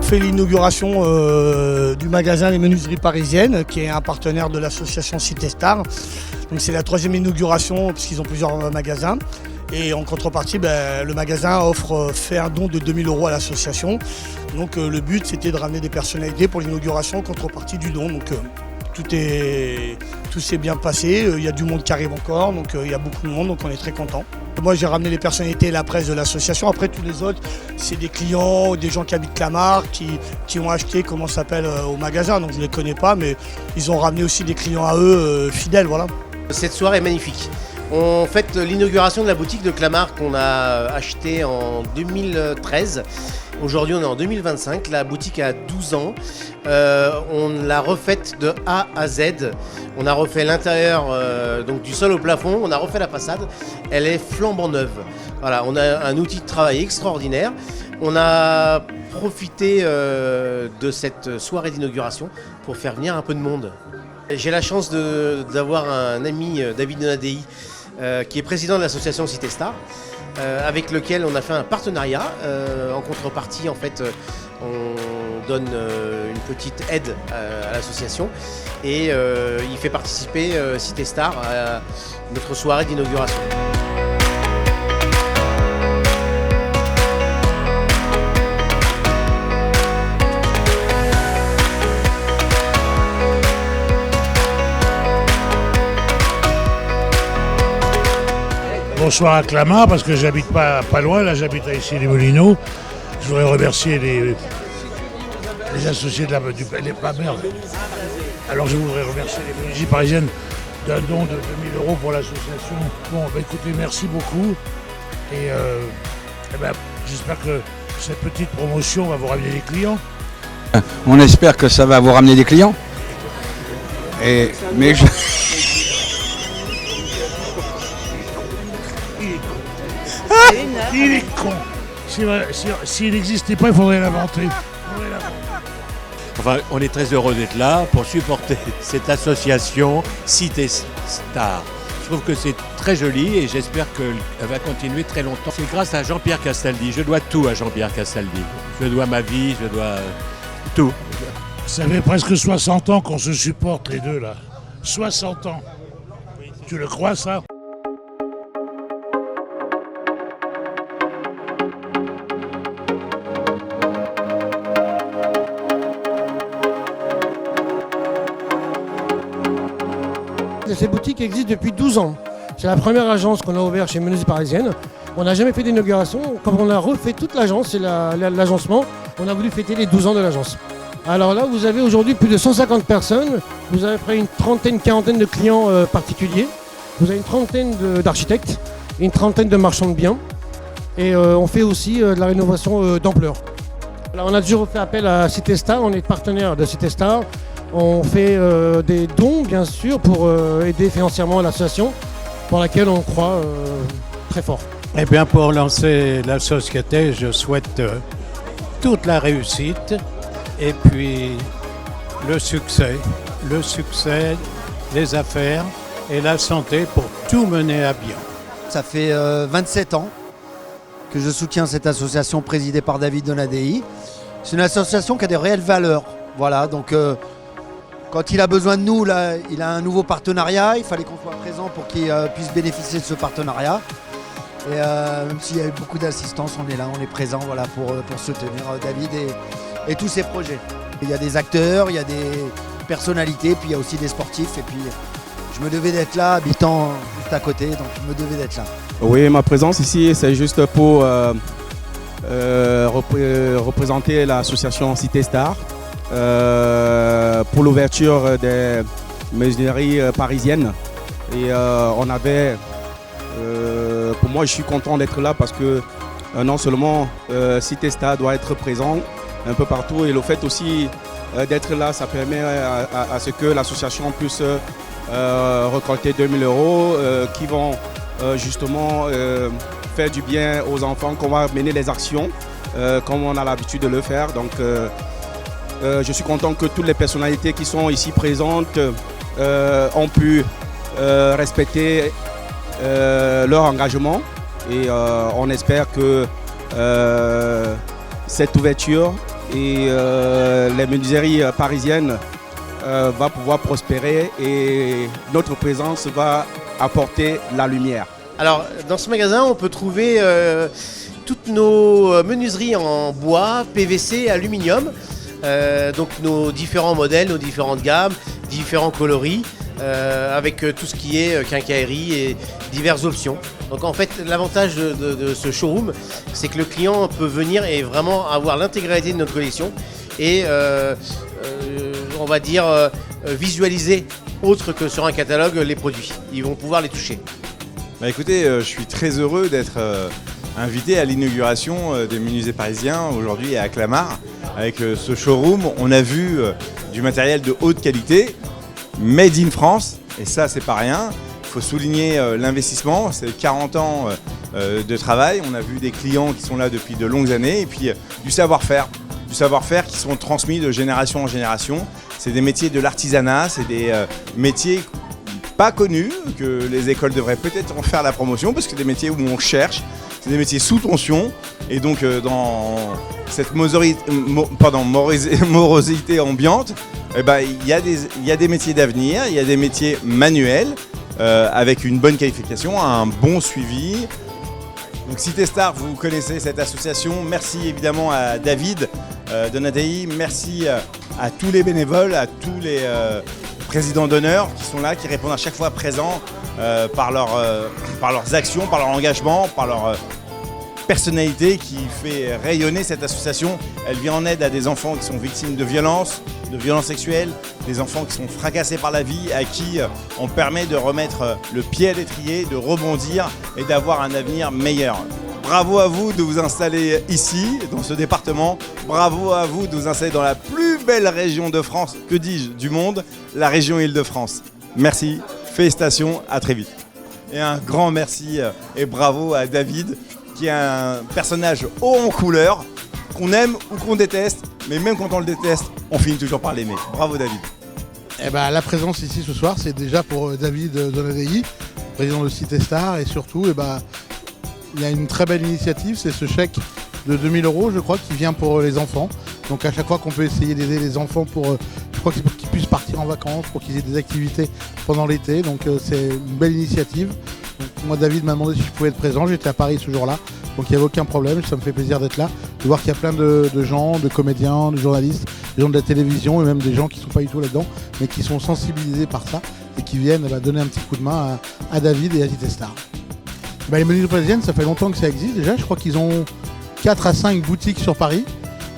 fait l'inauguration du magasin Les Menuiseries Parisiennes, qui est un partenaire de l'association Cité Star. Donc c'est la 3e inauguration, puisqu'ils ont plusieurs magasins. Et en contrepartie, le magasin fait un don de 2 000 € à l'association. Donc le but, c'était de ramener des personnalités pour l'inauguration en contrepartie du don. Donc tout s'est bien passé. Il y a du monde qui arrive encore, donc il y a beaucoup de monde, donc on est très contents. Moi, j'ai ramené les personnalités et la presse de l'association. Après, tous les autres, c'est des clients ou des gens qui habitent Clamart, qui ont acheté, comment ça s'appelle, au magasin. Donc je ne les connais pas, mais ils ont ramené aussi des clients à eux, fidèles, voilà. Cette soirée est magnifique. On fête l'inauguration de la boutique de Clamart qu'on a achetée en 2013. Aujourd'hui, on est en 2025. La boutique a 12 ans. On l'a refaite de A à Z. On a refait l'intérieur, donc du sol au plafond. On a refait la façade. Elle est flambant neuve. Voilà, on a un outil de travail extraordinaire. On a profité de cette soirée d'inauguration pour faire venir un peu de monde. J'ai la chance d'avoir un ami, David Donadei, qui est président de l'association Cité Star, avec lequel on a fait un partenariat. En contrepartie, en fait, on donne une petite aide à l'association et il fait participer Cité Star à notre soirée d'inauguration. Bonsoir à Clamart, parce que j'habite pas loin, là j'habite à Issy-les-Moulineaux. Je voudrais remercier les associés de la merde. Alors je voudrais remercier les Menuiseries Parisiennes d'un don de 2 000 € pour l'association. Bon, écoutez, merci beaucoup. Et j'espère que cette petite promotion va vous ramener des clients. On espère que ça va vous ramener des clients. Il est con. S'il n'existait pas, il faudrait l'inventer. Enfin, on est très heureux d'être là pour supporter cette association Cité Star. Je trouve que c'est très joli et j'espère qu'elle va continuer très longtemps. C'est grâce à Jean-Pierre Castaldi. Je dois tout à Jean-Pierre Castaldi. Je dois ma vie, je dois tout. Ça fait presque 60 ans qu'on se supporte les deux là. 60 ans. Tu le crois ça ? Cette boutique existe depuis 12 ans. C'est la première agence qu'on a ouverte chez Menuiseries Parisiennes. On n'a jamais fait d'inauguration. Comme on a refait toute l'agence, c'est l'agencement, on a voulu fêter les 12 ans de l'agence. Alors là, vous avez aujourd'hui plus de 150 personnes. Vous avez près une quarantaine de clients particuliers. Vous avez une trentaine d'architectes, une trentaine de marchands de biens. Et on fait aussi de la rénovation d'ampleur. Alors, on a toujours fait appel à Cité Star. On est partenaire de Cité Star. On fait des dons, bien sûr, pour aider financièrement l'association, pour laquelle on croit très fort. Eh bien, pour lancer la société, je souhaite toute la réussite et puis le succès, les affaires et la santé pour tout mener à bien. Ça fait 27 ans que je soutiens cette association présidée par David Donadei. C'est une association qui a des réelles valeurs. Voilà, donc quand il a besoin de nous, là, il a un nouveau partenariat. Il fallait qu'on soit présent pour qu'il puisse bénéficier de ce partenariat. Et même s'il y a eu beaucoup d'assistance, on est là, on est présent, voilà, pour soutenir David et tous ses projets. Il y a des acteurs, il y a des personnalités, puis il y a aussi des sportifs. Et puis je me devais d'être là, habitant juste à côté, donc je me devais d'être là. Oui, ma présence ici, c'est juste pour représenter l'association Cité Star. Pour l'ouverture des menuiseries parisiennes. Et on avait, pour moi je suis content d'être là parce que non seulement Cité Star doit être présent un peu partout et le fait aussi d'être là, ça permet à ce que l'association puisse récolter 2 000 € qui vont justement faire du bien aux enfants, qu'on va mener les actions comme on a l'habitude de le faire. Donc je suis content que toutes les personnalités qui sont ici présentes ont pu respecter leur engagement et on espère que cette ouverture et les menuiseries parisiennes va pouvoir prospérer et notre présence va apporter la lumière. Alors, dans ce magasin, on peut trouver toutes nos menuiseries en bois, PVC, aluminium. Donc nos différents modèles, nos différentes gammes, différents coloris, avec tout ce qui est quincaillerie et diverses options. Donc en fait, l'avantage de ce showroom, c'est que le client peut venir et vraiment avoir l'intégralité de notre collection et on va dire visualiser autre que sur un catalogue les produits. Ils vont pouvoir les toucher. Bah écoutez, je suis très heureux d'être invité à l'inauguration des menuisiers parisiens aujourd'hui à Clamart. Avec ce showroom, on a vu du matériel de haute qualité, made in France, et ça c'est pas rien. Il faut souligner l'investissement, c'est 40 ans de travail. On a vu des clients qui sont là depuis de longues années et puis du savoir-faire qui sont transmis de génération en génération. C'est des métiers de l'artisanat, c'est des métiers pas connus, que les écoles devraient peut-être en faire la promotion, parce que c'est des métiers où on cherche, c'est des métiers sous tension, et donc dans cette morosité ambiante, eh ben, il y a des métiers d'avenir, il y a des métiers manuels, avec une bonne qualification, un bon suivi. Donc Citestar, vous connaissez cette association, merci évidemment à David Donadei, merci à tous les bénévoles, à tous les présidents d'honneur qui sont là, qui répondent à chaque fois présents par leurs actions, par leur engagement, par leur personnalité qui fait rayonner cette association. Elle vient en aide à des enfants qui sont victimes de violences sexuelles, des enfants qui sont fracassés par la vie, à qui on permet de remettre le pied à l'étrier, de rebondir et d'avoir un avenir meilleur. Bravo à vous de vous installer ici, dans ce département. Bravo à vous de vous installer dans la plus belle région de France, que dis-je, du monde, la région Île-de-France. Merci, félicitations, à très vite. Et un grand merci et bravo à David, qui est un personnage haut en couleur, qu'on aime ou qu'on déteste, mais même quand on le déteste, on finit toujours par l'aimer. Bravo David. Eh ben, la présence ici ce soir, c'est déjà pour David Donadei, président de Citestar, et surtout, il y a une très belle initiative, c'est ce chèque de 2000 €, je crois, qui vient pour les enfants. Donc à chaque fois qu'on peut essayer d'aider les enfants je crois que c'est pour qu'ils puissent partir en vacances, pour qu'ils aient des activités pendant l'été. Donc c'est une belle initiative. Donc, moi, David m'a demandé si je pouvais être présent. J'étais à Paris ce jour-là, donc il n'y avait aucun problème. Ça me fait plaisir d'être là, de voir qu'il y a plein de gens, de comédiens, de journalistes, des gens de la télévision et même des gens qui ne sont pas du tout là-dedans, mais qui sont sensibilisés par ça et qui viennent donner un petit coup de main à David et à Citestar. Les menuiseries parisiennes, ça fait longtemps que ça existe déjà. Je crois qu'ils ont 4 à 5 boutiques sur Paris.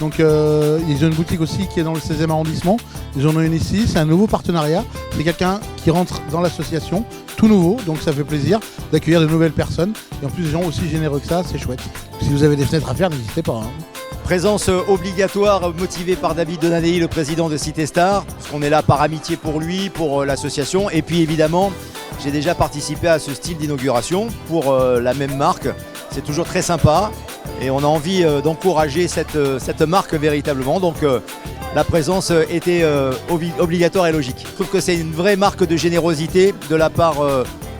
Donc ils ont une boutique aussi qui est dans le 16e arrondissement. Ils en ont une ici, c'est un nouveau partenariat. C'est quelqu'un qui rentre dans l'association, tout nouveau. Donc ça fait plaisir d'accueillir de nouvelles personnes. Et en plus des gens aussi généreux que ça, c'est chouette. Si vous avez des fenêtres à faire, n'hésitez pas. Présence obligatoire motivée par David Donadei, le président de Citestar, parce qu'on est là par amitié pour lui, pour l'association. Et puis évidemment, j'ai déjà participé à ce style d'inauguration pour la même marque. C'est toujours très sympa et on a envie d'encourager cette marque véritablement. Donc la présence était obligatoire et logique. Je trouve que c'est une vraie marque de générosité de la part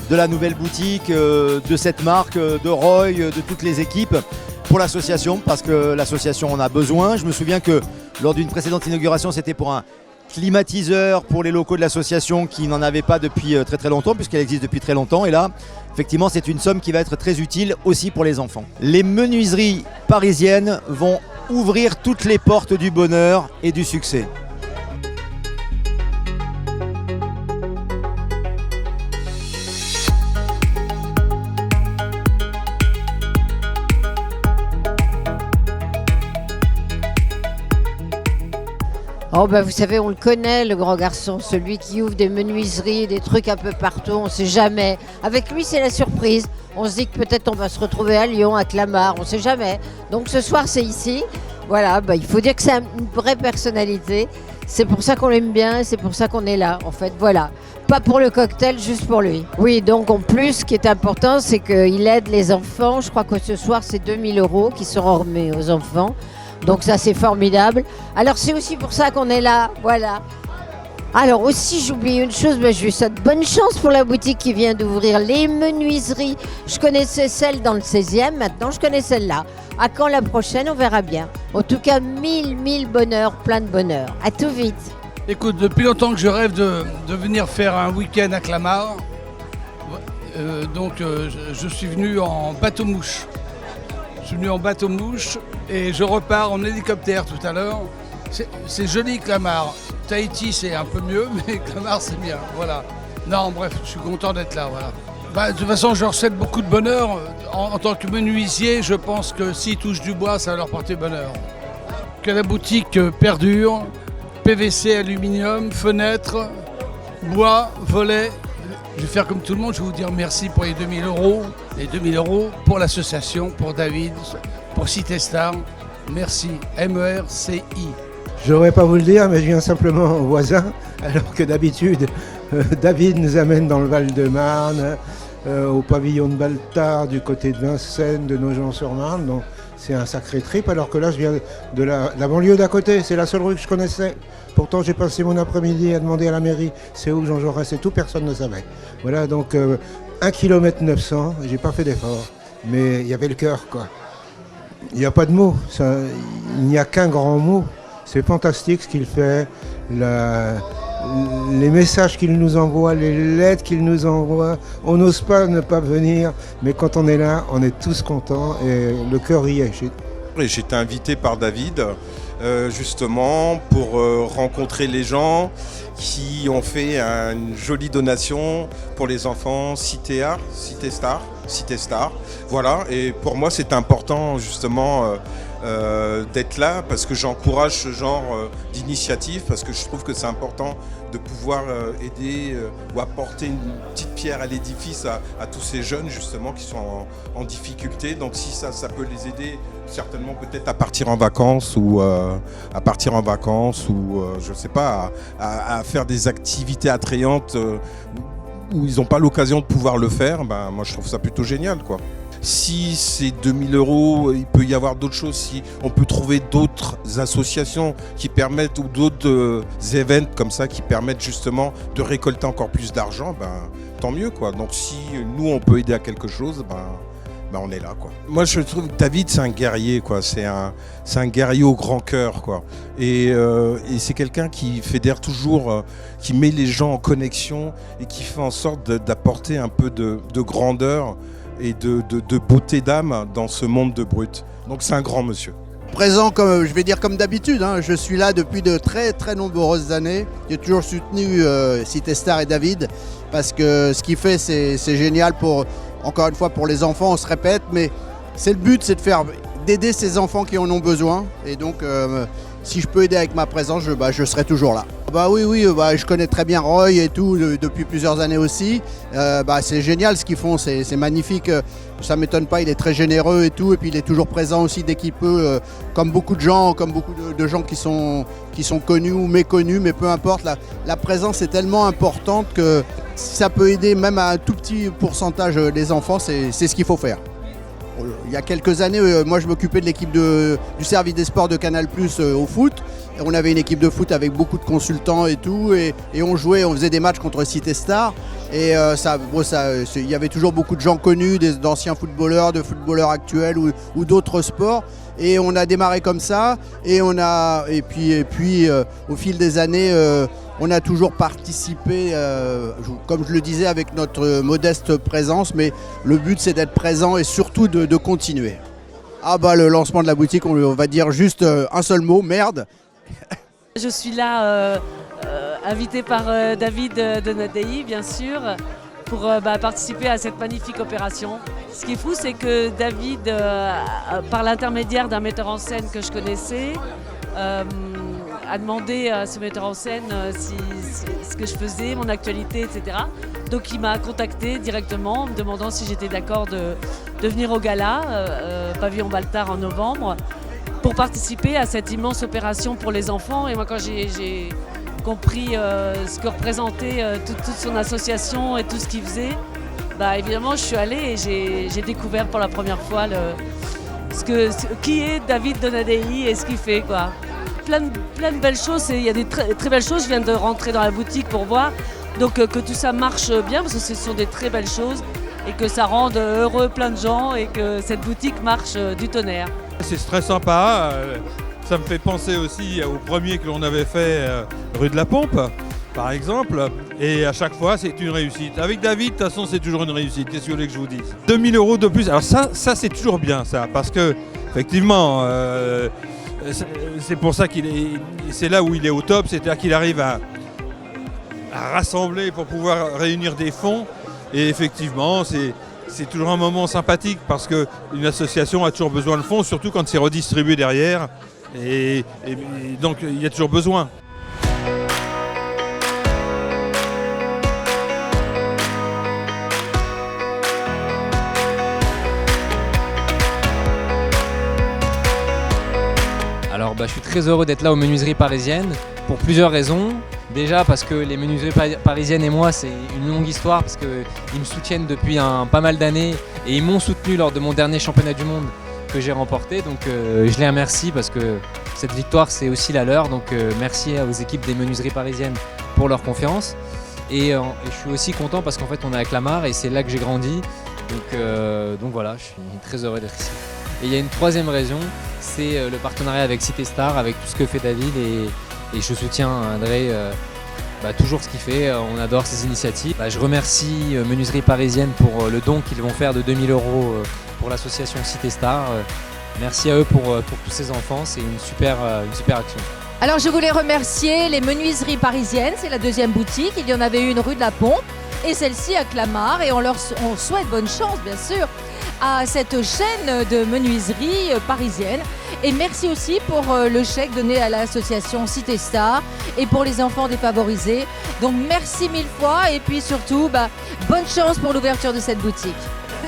de la nouvelle boutique, de cette marque, de Roy, de toutes les équipes pour l'association, parce que l'association en a besoin. Je me souviens que lors d'une précédente inauguration, c'était pour un climatiseur pour les locaux de l'association qui n'en avait pas depuis très très longtemps, puisqu'elle existe depuis très longtemps. Et là, effectivement, c'est une somme qui va être très utile aussi pour les enfants. Les menuiseries parisiennes vont ouvrir toutes les portes du bonheur et du succès. Oh vous savez, on le connaît, le grand garçon, celui qui ouvre des menuiseries, des trucs un peu partout, on ne sait jamais. Avec lui, c'est la surprise. On se dit que peut-être on va se retrouver à Lyon, à Clamart, on ne sait jamais. Donc ce soir, c'est ici. Voilà, il faut dire que c'est une vraie personnalité. C'est pour ça qu'on l'aime bien et c'est pour ça qu'on est là, en fait, voilà. Pas pour le cocktail, juste pour lui. Oui, donc en plus, ce qui est important, c'est qu'il aide les enfants. Je crois que ce soir, c'est 2000 € qui seront remis aux enfants. Donc ça, c'est formidable. Alors c'est aussi pour ça qu'on est là, voilà. Alors aussi, j'oublie une chose, je lui souhaite bonne chance pour la boutique qui vient d'ouvrir, les menuiseries. Je connaissais celle dans le 16e, maintenant je connais celle-là. À quand la prochaine, on verra bien. En tout cas, mille bonheurs, plein de bonheur. À tout vite. Écoute, depuis longtemps que je rêve de venir faire un week-end à Clamart. Je suis venu en bateau-mouche. Je suis venu en bateau-mouche et je repars en hélicoptère tout à l'heure. C'est joli Clamart. Tahiti c'est un peu mieux, mais Clamart c'est bien. Voilà. Non, bref, je suis content d'être là. Voilà. De toute façon, je leur souhaite beaucoup de bonheur. En tant que menuisier, je pense que s'ils touchent du bois, ça va leur porter bonheur. Que la boutique perdure. PVC, aluminium, fenêtres, bois, volets. Je vais faire comme tout le monde, je vais vous dire merci pour les 2000 €. Les 2000 € pour l'association, pour David, pour Citestar. Merci, MERCI. Je n'aurais pas vous le dire, mais je viens simplement au voisin, alors que d'habitude, David nous amène dans le Val-de-Marne, au pavillon de Baltard, du côté de Vincennes, de Nogent-sur-Marne. Donc c'est un sacré trip, alors que là, je viens de la banlieue d'à côté. C'est la seule rue que je connaissais. Pourtant, j'ai passé mon après-midi à demander à la mairie c'est où Jean Jaurès et tout, personne ne savait. Voilà, donc 1 km 900, j'ai pas fait d'effort, mais il y avait le cœur, quoi. Il n'y a pas de mots, il n'y a qu'un grand mot. C'est fantastique ce qu'il fait, les messages qu'il nous envoie, les lettres qu'il nous envoie. On n'ose pas ne pas venir, mais quand on est là, on est tous contents et le cœur y est. J'ai été invité par David justement pour rencontrer les gens qui ont fait une jolie donation pour les enfants Citestar. Voilà, et pour moi c'est important justement d'être là parce que j'encourage ce genre d'initiative, parce que je trouve que c'est important de pouvoir aider ou apporter une petite pierre à l'édifice à tous ces jeunes justement qui sont en difficulté. Donc si ça peut les aider certainement peut-être à partir en vacances ou je sais pas, à faire des activités attrayantes où ils n'ont pas l'occasion de pouvoir le faire, moi je trouve ça plutôt génial, quoi. Si c'est 2000 €, il peut y avoir d'autres choses. Si on peut trouver d'autres associations qui permettent ou d'autres événements comme ça qui permettent justement de récolter encore plus d'argent, tant mieux, quoi. Donc si nous on peut aider à quelque chose, on est là, quoi. Moi je trouve que David c'est un guerrier, quoi. C'est un guerrier au grand cœur, quoi. Et c'est quelqu'un qui fédère toujours, qui met les gens en connexion et qui fait en sorte d'apporter un peu de grandeur et de beauté d'âme dans ce monde de brut. Donc c'est un grand monsieur. Présent, comme je vais dire comme d'habitude, hein. Je suis là depuis de très très nombreuses années. J'ai toujours soutenu Citestar et David parce que ce qu'il fait c'est génial encore une fois pour les enfants, on se répète, mais c'est le but, c'est d'aider ces enfants qui en ont besoin. Et donc si je peux aider avec ma présence, je serai toujours là. Oui, je connais très bien Roy et tout depuis plusieurs années aussi. C'est génial ce qu'ils font, c'est magnifique. Ça ne m'étonne pas, il est très généreux et tout. Et puis il est toujours présent aussi dès qu'il peut, comme beaucoup de gens, de gens qui sont connus ou méconnus, mais peu importe. La présence est tellement importante que si ça peut aider même à un tout petit pourcentage des enfants, c'est ce qu'il faut faire. Il y a quelques années, moi je m'occupais de l'équipe du service des sports de Canal+ au foot. Et on avait une équipe de foot avec beaucoup de consultants et tout, et on faisait des matchs contre Citestar. Et il y avait toujours beaucoup de gens connus, d'anciens footballeurs, de footballeurs actuels ou d'autres sports. Et on a démarré comme ça, et puis au fil des années, on a toujours participé, comme je le disais, avec notre modeste présence, mais le but c'est d'être présent et surtout de continuer. Le lancement de la boutique, on va dire juste un seul mot, merde. Je suis là invité par David Donadei, bien sûr, pour participer à cette magnifique opération. Ce qui est fou, c'est que David, par l'intermédiaire d'un metteur en scène que je connaissais, a demandé à ce metteur en scène ce que je faisais, mon actualité, etc. Donc il m'a contacté directement en me demandant si j'étais d'accord de venir au gala, pavillon Baltard en novembre, pour participer à cette immense opération pour les enfants. Et moi, quand j'ai compris ce que représentait toute son association et tout ce qu'il faisait, évidemment je suis allée et j'ai découvert pour la première fois qui est David Donadei et ce qu'il fait, quoi. plein de belles choses. Il y a des très belles choses. Je viens de rentrer dans la boutique pour voir. Donc que tout ça marche bien parce que ce sont des très belles choses et que ça rende heureux plein de gens et que cette boutique marche du tonnerre. C'est très sympa. Ça me fait penser aussi au premier que l'on avait fait rue de la Pompe, par exemple. Et à chaque fois, c'est une réussite. Avec David, de toute façon, c'est toujours une réussite. Qu'est-ce que vous voulez que je vous dise ? 2 000 € de plus. Alors ça c'est toujours bien, ça. Parce que, effectivement, c'est pour ça c'est là où il est au top. C'est-à-dire qu'il arrive à rassembler pour pouvoir réunir des fonds. Et effectivement, c'est toujours un moment sympathique parce qu'une association a toujours besoin de fonds, surtout quand c'est redistribué derrière. Et donc, il y a toujours besoin. Alors je suis très heureux d'être là aux Menuiseries Parisiennes pour plusieurs raisons. Déjà parce que les Menuiseries Parisiennes et moi c'est une longue histoire parce qu'ils me soutiennent depuis pas mal d'années et ils m'ont soutenu lors de mon dernier championnat du monde que j'ai remporté. Donc je les remercie parce que cette victoire c'est aussi la leur. Donc merci aux équipes des Menuiseries Parisiennes pour leur confiance. Et je suis aussi content parce qu'en fait on est à Clamart et c'est là que j'ai grandi. Donc voilà, je suis très heureux d'être ici. Et il y a une troisième raison, c'est le partenariat avec Cité Star, avec tout ce que fait David et je soutiens André toujours ce qu'il fait, on adore ses initiatives. Je remercie Menuiseries Parisiennes pour le don qu'ils vont faire de 2 000 € pour l'association Cité Star. Merci à eux pour tous ces enfants, c'est une super action. Alors je voulais remercier les Menuiseries Parisiennes, c'est la deuxième boutique, il y en avait une rue de la Pompe et celle-ci à Clamart et on souhaite bonne chance bien sûr à cette chaîne de menuiseries parisiennes. Et merci aussi pour le chèque donné à l'association Cité Star et pour les enfants défavorisés. Donc merci 1000 fois et puis surtout, bonne chance pour l'ouverture de cette boutique.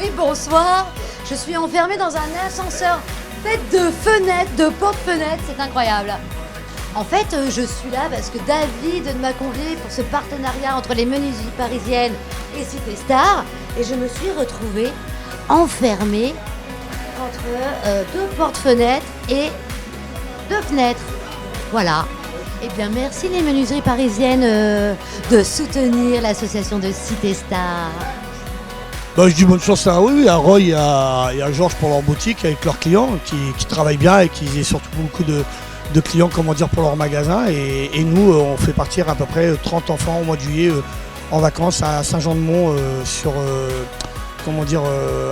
Oui, bonsoir. Je suis enfermée dans un ascenseur fait de fenêtres, de porte-fenêtres, c'est incroyable. En fait, je suis là parce que David m'a convié pour ce partenariat entre les menuiseries parisiennes et Cité Star et je me suis retrouvée enfermée entre 2 porte-fenêtres et 2 fenêtres. Voilà. Eh bien, merci les menuiseries parisiennes de soutenir l'association de Cité Star. Je dis bonne chance à Roy et à Georges pour leur boutique avec leurs clients qui travaillent bien et qui ont surtout beaucoup de clients pour leur magasin. Et nous, on fait partir à peu près 30 enfants au mois de juillet en vacances à Saint-Jean-de-Mont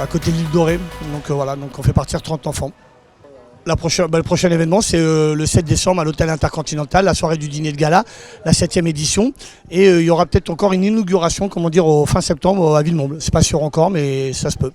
à côté de l'île Dorée. Donc voilà, donc on fait partir 30 enfants. Le prochain événement, c'est le 7 décembre à l'hôtel Intercontinental, la soirée du dîner de gala, la 7e édition. Et il y aura peut-être encore une inauguration, au fin septembre à Villemomble. C'est pas sûr encore, mais ça se peut.